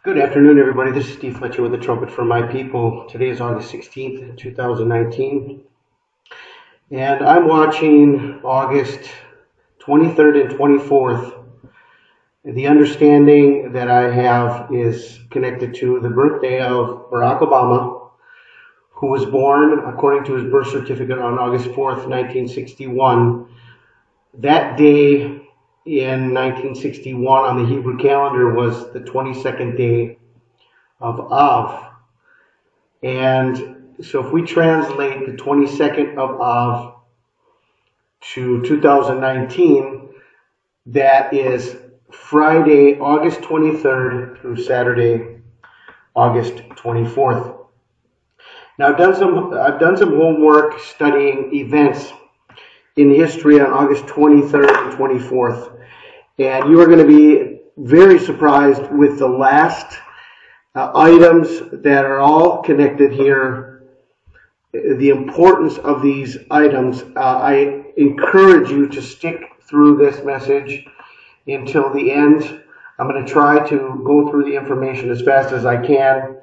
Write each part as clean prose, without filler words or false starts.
Good afternoon, everybody. This is Steve Fletcher with the Trumpet for My People. Today is August 16th, 2019, and I'm watching August 23rd and 24th. The understanding that I have is connected to the birthday of Barack Obama, who was born, according to his birth certificate, on August 4th, 1961. That day in 1961 on the Hebrew calendar was the 22nd day of Av. And so if we translate the 22nd of Av to 2019, that is Friday, August 23rd through Saturday, August 24th. Now I've done some homework studying events in history on August 23rd and 24th. And you are going to be very surprised with the last items that are all connected here, the importance of these items. I encourage you to stick through this message until the end. I'm going to try to go through the information as fast as I can,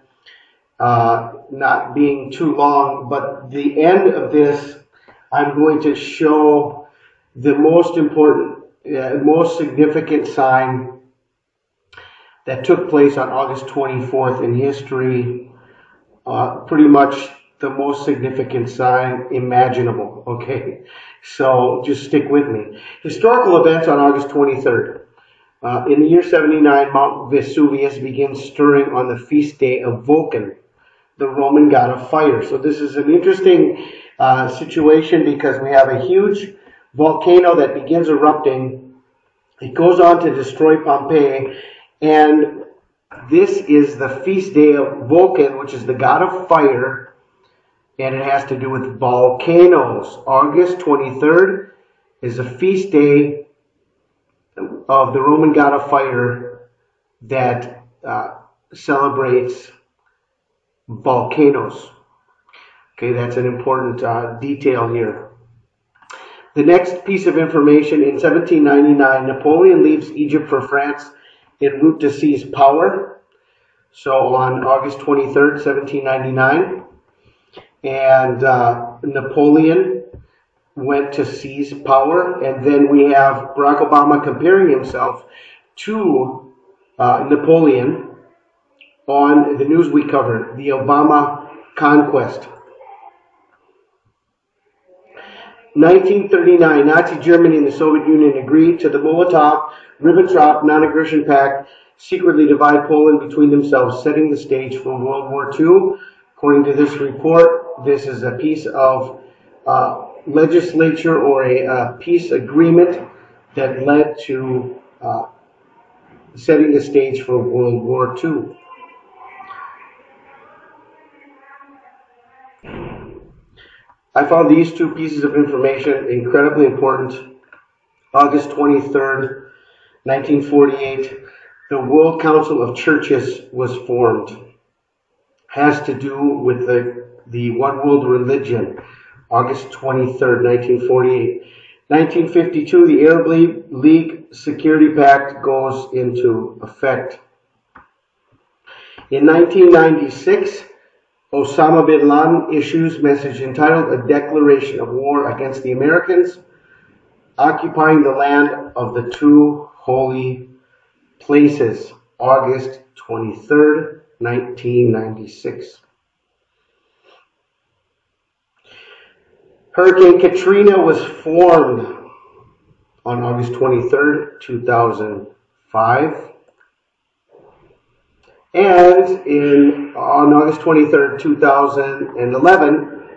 not being too long, but the end of this, I'm going to show the most important, most significant sign that took place on August 24th in history, pretty much the most significant sign imaginable, okay? So just stick with me. Historical events on August 23rd. In the year 79, Mount Vesuvius begins stirring on the feast day of Vulcan, the Roman god of fire. So this is an interesting situation because we have a huge volcano that begins erupting. It goes on to destroy Pompeii, and this is the feast day of Vulcan, which is the god of fire, and it has to do with volcanoes. August 23rd is a feast day of the Roman god of fire that celebrates volcanoes. Okay, that's an important detail here. The next piece of information, in 1799, Napoleon leaves Egypt for France en route to seize power. So on August 23rd, 1799, and Napoleon went to seize power. And then we have Barack Obama comparing himself to Napoleon on the news we covered, the Obama conquest. 1939, Nazi Germany and the Soviet Union agreed to the Molotov-Ribbentrop non-aggression pact, secretly divide Poland between themselves, setting the stage for World War II. According to this report, this is a piece of legislature or a peace agreement that led to setting the stage for World War II. I found these two pieces of information incredibly important. August 23rd, 1948, the World Council of Churches was formed. Has to do with the one world religion. August 23rd, 1948. 1952, the Arab League Security Pact goes into effect. In 1996, Osama bin Laden issues message entitled A Declaration of War Against the Americans, occupying the land of the two holy places. August 23rd, 1996. Hurricane Katrina was formed on August 23rd, 2005. And on August 23rd, 2011,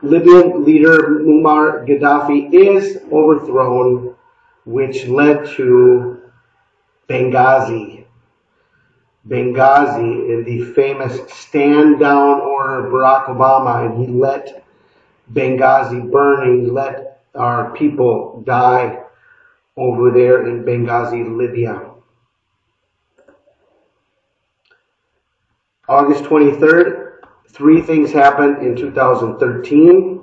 Libyan leader Muammar Gaddafi is overthrown, which led to Benghazi. Benghazi, in the famous stand down order of Barack Obama, and he let Benghazi burn. He let our people die over there in Benghazi, Libya. August 23rd, three things happened in 2013.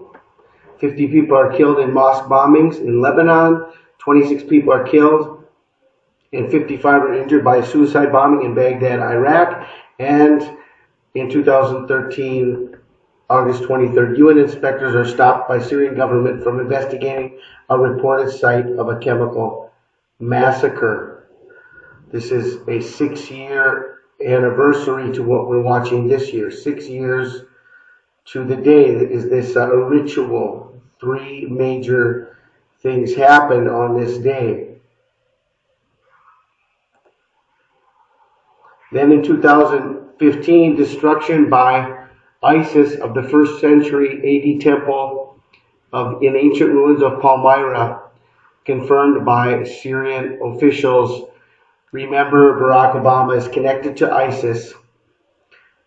50 people are killed in mosque bombings in Lebanon. 26 people are killed and 55 were injured by a suicide bombing in Baghdad, Iraq. And in 2013, August 23rd, UN inspectors are stopped by Syrian government from investigating a reported site of a chemical massacre. This is a 6-year anniversary to what we're watching this year. 6 years to the day is this ritual. 3 major things happened on this day. Then in 2015, destruction by ISIS of the 1st century AD temple in ancient ruins of Palmyra, confirmed by Syrian officials. Remember, Barack Obama is connected to ISIS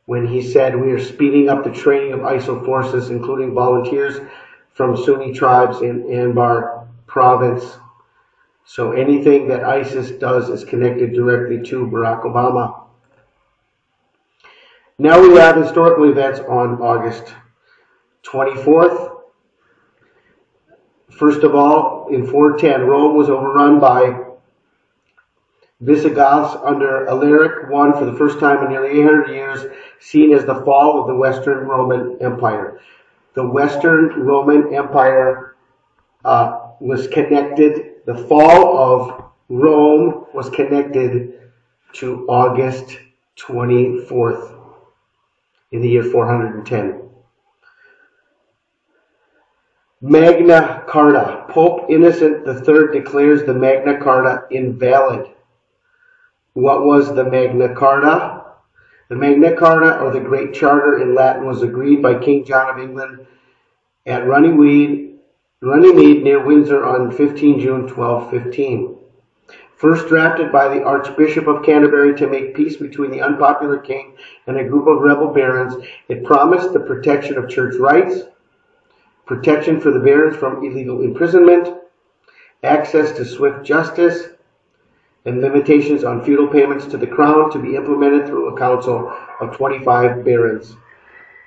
when he said, "We are speeding up the training of ISIL forces, including volunteers from Sunni tribes in Anbar province." So anything that ISIS does is connected directly to Barack Obama. Now we have historical events on August 24th. First of all, in 410, Rome was overrun by Visigoths under Alaric I for the first time in nearly 800 years, seen as the fall of the Western Roman Empire. The Western Roman Empire was connected, the fall of Rome was connected to August 24th in the year 410. Magna Carta. Pope Innocent III declares the Magna Carta invalid. What was the Magna Carta? The Magna Carta, or the Great Charter in Latin, was agreed by King John of England at Runnymede near Windsor on 15 June 1215. First drafted by the Archbishop of Canterbury to make peace between the unpopular king and a group of rebel barons, it promised the protection of church rights, protection for the barons from illegal imprisonment, access to swift justice, and limitations on feudal payments to the crown to be implemented through a council of 25 barons.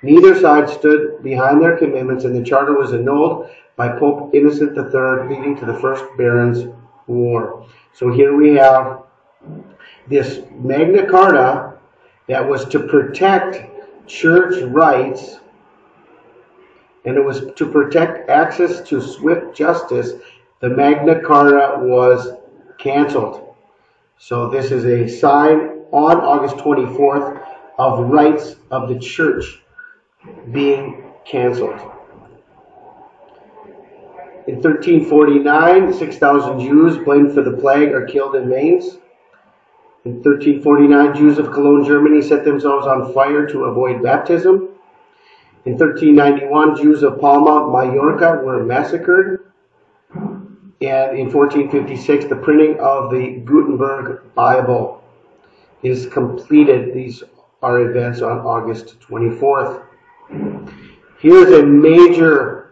Neither side stood behind their commitments, and the charter was annulled by Pope Innocent III, leading to the First Barons' War. So here we have this Magna Carta that was to protect church rights, and it was to protect access to swift justice. The Magna Carta was canceled. So this is a sign on August 24th of rights of the church being canceled. In 1349, 6,000 Jews blamed for the plague are killed in Mainz. In 1349, Jews of Cologne, Germany set themselves on fire to avoid baptism. In 1391, Jews of Palma, Mallorca were massacred. And in 1456, the printing of the Gutenberg Bible is completed. These are events on August 24th. Here's a major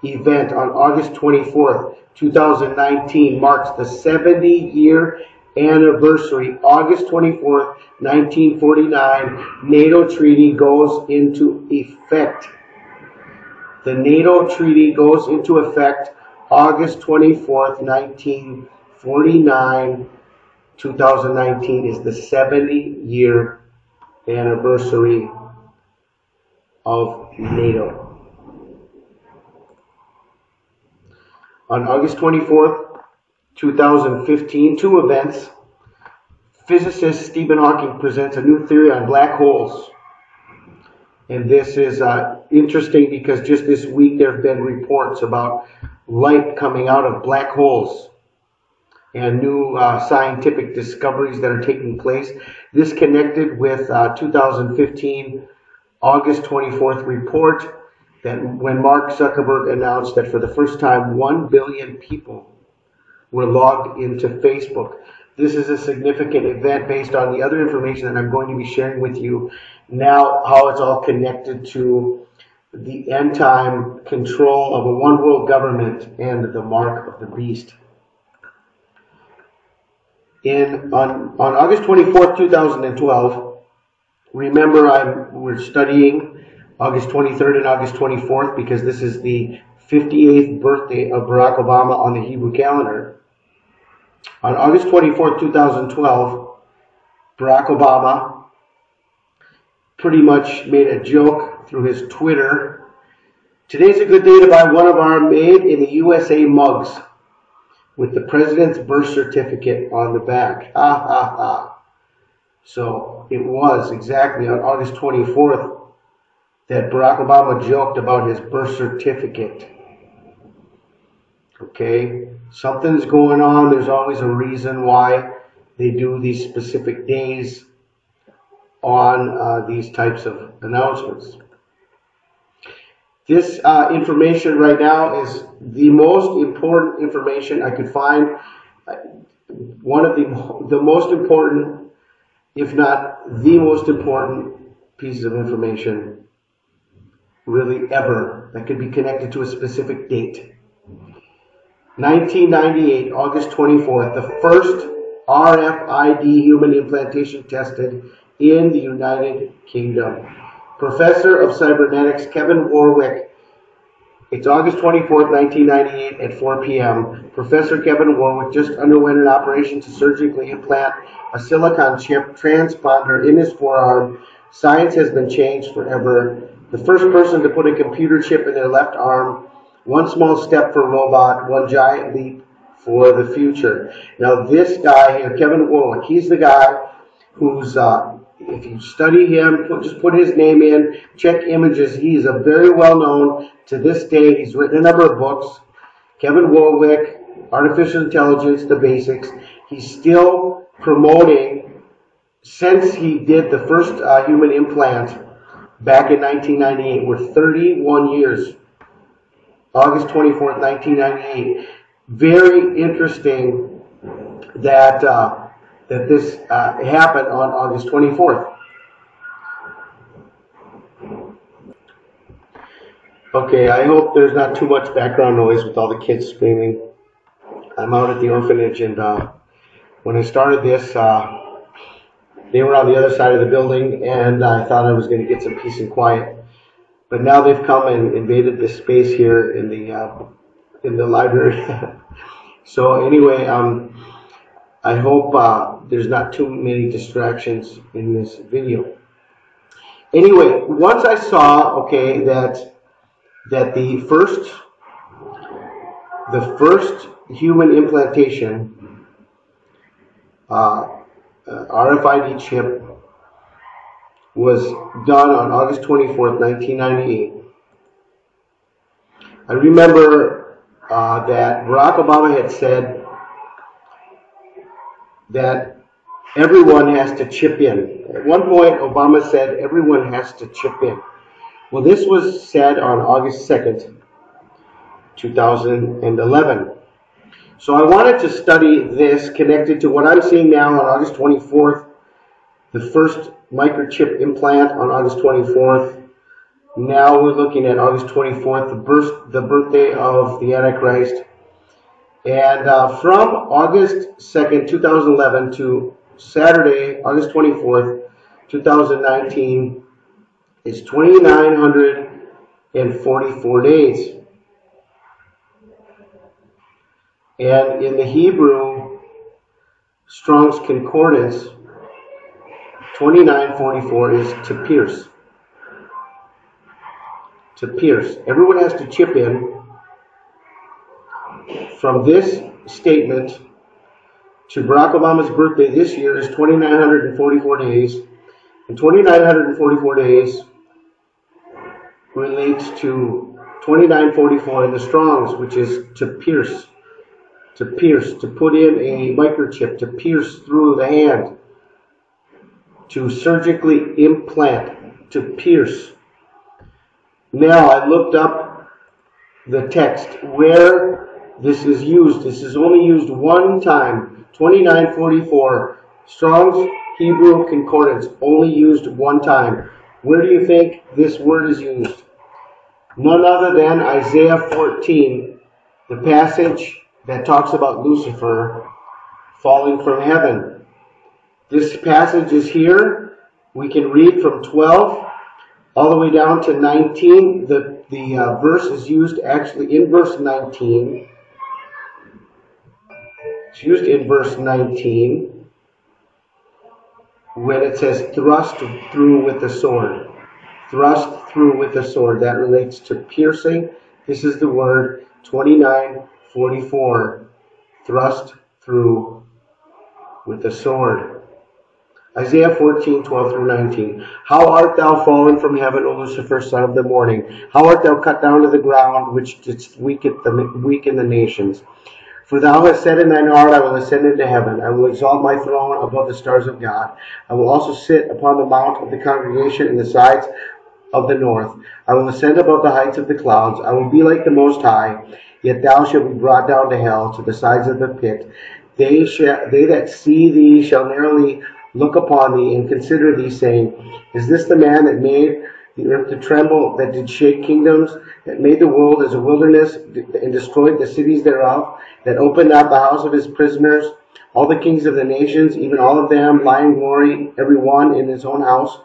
event on August 24th, 2019, marks the 70-year anniversary. August 24th, 1949, NATO treaty goes into effect. The NATO treaty goes into effect August 24th, 1949. 2019 is the 70-year anniversary of NATO. On August 24th, 2015, 2 events. Physicist Stephen Hawking presents a new theory on black holes. And this is interesting because just this week there have been reports about light coming out of black holes and new scientific discoveries that are taking place. This connected with 2015 August 24th report that when Mark Zuckerberg announced that for the first time 1 billion people were logged into Facebook. This is a significant event based on the other information that I'm going to be sharing with you now, how it's all connected to the end time control of a one world government and the mark of the beast. On August 24th, 2012, remember we're studying August 23rd and August 24th because this is the 58th birthday of Barack Obama on the Hebrew calendar. On August 24th, 2012, Barack Obama pretty much made a joke through his Twitter. Today's a good day to buy one of our made in the USA mugs with the president's birth certificate on the back. Ha ha ha. So it was exactly on August 24th that Barack Obama joked about his birth certificate. Okay, something's going on. There's always a reason why they do these specific days on these types of announcements. This information right now is the most important information I could find. One of the most important, if not the most important pieces of information really ever that could be connected to a specific date. 1998, August 24th, the first RFID human implantation tested in the United Kingdom. Professor of Cybernetics Kevin Warwick. It's August 24th, 1998 at 4 p.m. Professor Kevin Warwick just underwent an operation to surgically implant a silicon chip transponder in his forearm. Science has been changed forever. The first person to put a computer chip in their left arm. One small step for robot, one giant leap for the future. Now this guy here, Kevin Warwick, he's the guy who's, if you study him, just put his name in, check images. He's a very well-known, to this day, he's written a number of books. Kevin Warwick, Artificial Intelligence, The Basics. He's still promoting, since he did the first human implant back in 1998, we're 31 years. August 24th, 1998. Very interesting that that this happened on August 24th. Okay, I hope there's not too much background noise with all the kids screaming. I'm out at the orphanage, and when I started this, they were on the other side of the building, and I thought I was going to get some peace and quiet. But now they've come and invaded this space here in the library. So anyway, I hope there's not too many distractions in this video. Anyway, once I saw, okay, that the first human implantation RFID chip was done on August 24th, 1998. I remember that Barack Obama had said that everyone has to chip in. At one point, Obama said everyone has to chip in. Well, this was said on August 2nd, 2011. So I wanted to study this connected to what I'm seeing now on August 24th, the first microchip implant on August 24th. Now we're looking at August 24th, the birthday of the Antichrist. And from August 2nd, 2011 to Saturday, August 24th, 2019 is 2,944 days. And in the Hebrew Strong's Concordance, 2944 is to pierce. To pierce. Everyone has to chip in. From this statement to Barack Obama's birthday this year is 2,944 days. And 2,944 days relates to 2944 in the Strong's, which is to pierce. To pierce, to put in a microchip, to pierce through the hand, to surgically implant, to pierce. Now, I looked up the text where this is used. This is only used one time, 2944. Strong's Hebrew Concordance, only used one time. Where do you think this word is used? None other than Isaiah 14, the passage that talks about Lucifer falling from heaven. This passage is here. We can read from 12 all the way down to 19. The verse is used actually in verse 19. It's used in verse 19 when it says thrust through with the sword. Thrust through with the sword. That relates to piercing. This is the word 29:44. Thrust through with the sword. Isaiah 14:12 through 19. How art thou fallen from heaven, O Lucifer, son of the morning? How art thou cut down to the ground, which didst weaken the nations? For thou hast said in thine heart, I will ascend into heaven. I will exalt my throne above the stars of God. I will also sit upon the mount of the congregation in the sides of the north. I will ascend above the heights of the clouds. I will be like the Most High. Yet thou shalt be brought down to hell, to the sides of the pit. They that see thee shall narrowly look upon thee and consider thee, saying, Is this the man that made the earth to tremble, that did shake kingdoms, that made the world as a wilderness, and destroyed the cities thereof, that opened not the house of his prisoners, all the kings of the nations, even all of them lie in glory, every one in his own house?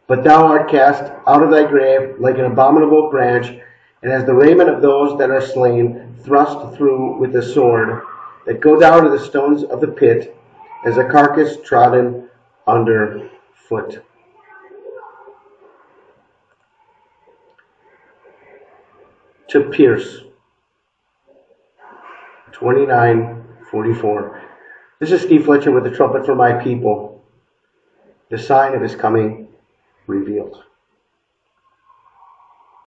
But thou art cast out of thy grave like an abominable branch, and as the raiment of those that are slain, thrust through with the sword, that go down to the stones of the pit, as a carcass trodden under foot. To pierce. 29:44. This is Steve Fletcher with the trumpet for my people, the sign of his coming revealed.